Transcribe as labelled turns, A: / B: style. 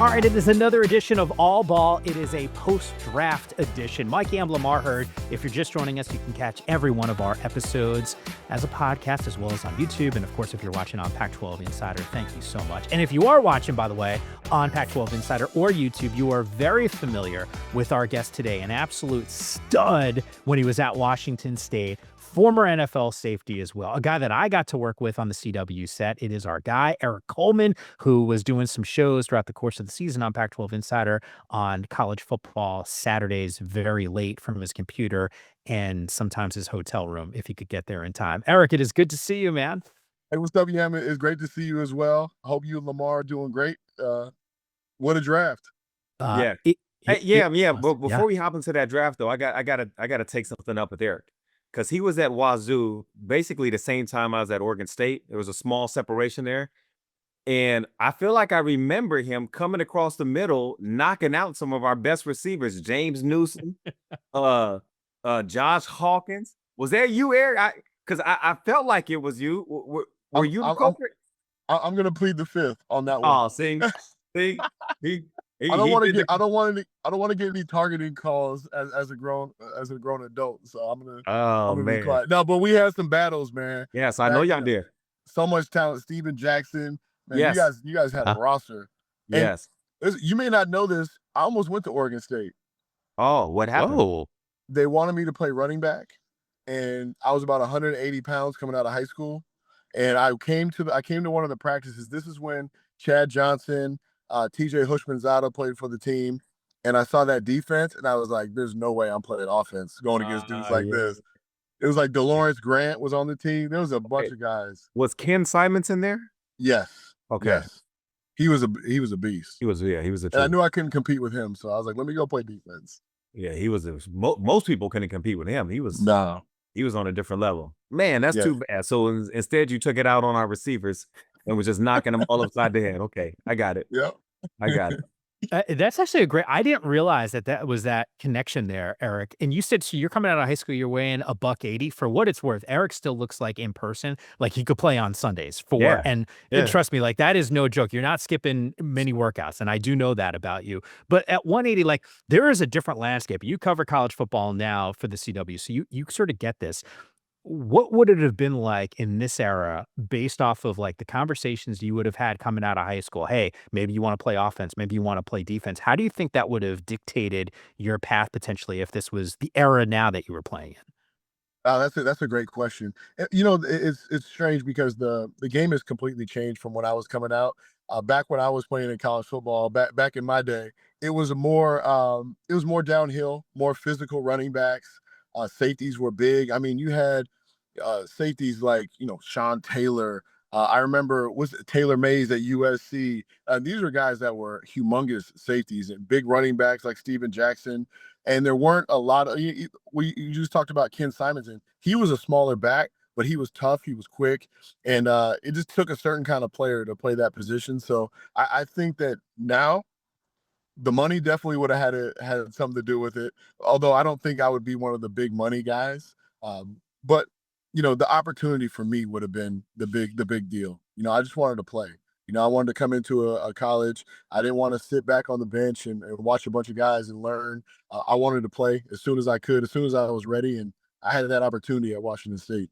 A: All right, it is another edition of All Ball. It is a post-draft edition. Mike Yam, Lamar Hurd. If you're just joining us, you can catch every one of our episodes as a podcast as well as on YouTube. And of course, if you're watching on Pac-12 Insider, thank you so much. And if you are watching, by the way, on Pac-12 Insider or YouTube, you are very familiar with our guest today, an absolute stud when he was at Washington State. Former NFL safety as well, a guy that I got to work with on the CW set. It is our guy, Erik Coleman, who was doing some shows throughout the course of the season on Pac-12 Insider on college football Saturdays very late from his computer and sometimes his hotel room if he could get there in time. Erik, it is good to see you, man.
B: Hey, what's up, Yam? It's great to see you as well. I hope you and Lamar are doing great. What a draft.
C: But before we hop into that draft, though, I gotta take something up with Erik. Because he was at Wazoo basically the same time I was at Oregon State. There was a small separation there. And I feel like I remember him coming across the middle, knocking out some of our best receivers, James Newsom, Josh Hawkins. Was that you, Erik? Because I felt like it was you. Were you the culprit?
B: I'm going to plead the fifth on that one.
C: Oh, see,
B: I don't want to get any targeting calls as a grown adult. So I'm gonna be quiet. No, but we had some battles, man.
C: Yes, I know y'all did.
B: So much talent. Steven Jackson, man.
C: Yes.
B: You guys had a roster.
C: Yes.
B: You may not know this. I almost went to Oregon State.
C: Oh, what happened?
A: Oh.
B: They wanted me to play running back, and I was about 180 pounds coming out of high school. And I came to one of the practices. This is when Chad Johnson, TJ Hushmanzada played for the team, and I saw that defense, and I was like, "There's no way I'm playing offense going against dudes like this." It was like DeLawrence Grant was on the team. There was a bunch of guys.
C: Was Ken Simonson there?
B: Yes.
C: Okay.
B: Yes. He was a beast.
C: He was a.
B: And I knew I couldn't compete with him, so I was like, "Let me go play defense."
C: Yeah, he was. Most people couldn't compete with him. He was on a different level. Man, that's too bad. So instead, you took it out on our receivers and was just knocking them all upside the head. Okay, I got it.
B: Yeah,
C: I got it.
A: That's actually a great. I didn't realize that was that connection there, Erik. And you said so you're coming out of high school, you're weighing $180. For what it's worth, Erik still looks like in person like he could play on Sundays and trust me, like that is no joke. You're not skipping many workouts, and I do know that about you. But at 180, like there is a different landscape. You cover college football now for the CW, so you sort of get this. What would it have been like in this era based off of like the conversations you would have had coming out of high school? Hey, maybe you want to play offense, maybe you want to play defense. How do you think that would have dictated your path potentially if this was the era now that you were playing in?
B: That's a great question. You know, it's strange because the game has completely changed from when I was coming out. Back when I was playing in college football, back in my day, it was more downhill, more physical running backs. Safeties were big. I mean, you had safeties like, Sean Taylor. I remember Taylor Mays at USC. These are guys that were humongous safeties and big running backs like Steven Jackson. And there weren't a lot of you just talked about Ken Simonson. He was a smaller back, but he was tough. He was quick, and it just took a certain kind of player to play that position. So I think that now the money definitely would have had something to do with it. Although I don't think I would be one of the big money guys. But the opportunity for me would have been the big deal. I just wanted to play. I wanted to come into a college. I didn't want to sit back on the bench and watch a bunch of guys and learn. I wanted to play as soon as I could, as soon as I was ready, and I had that opportunity at Washington State.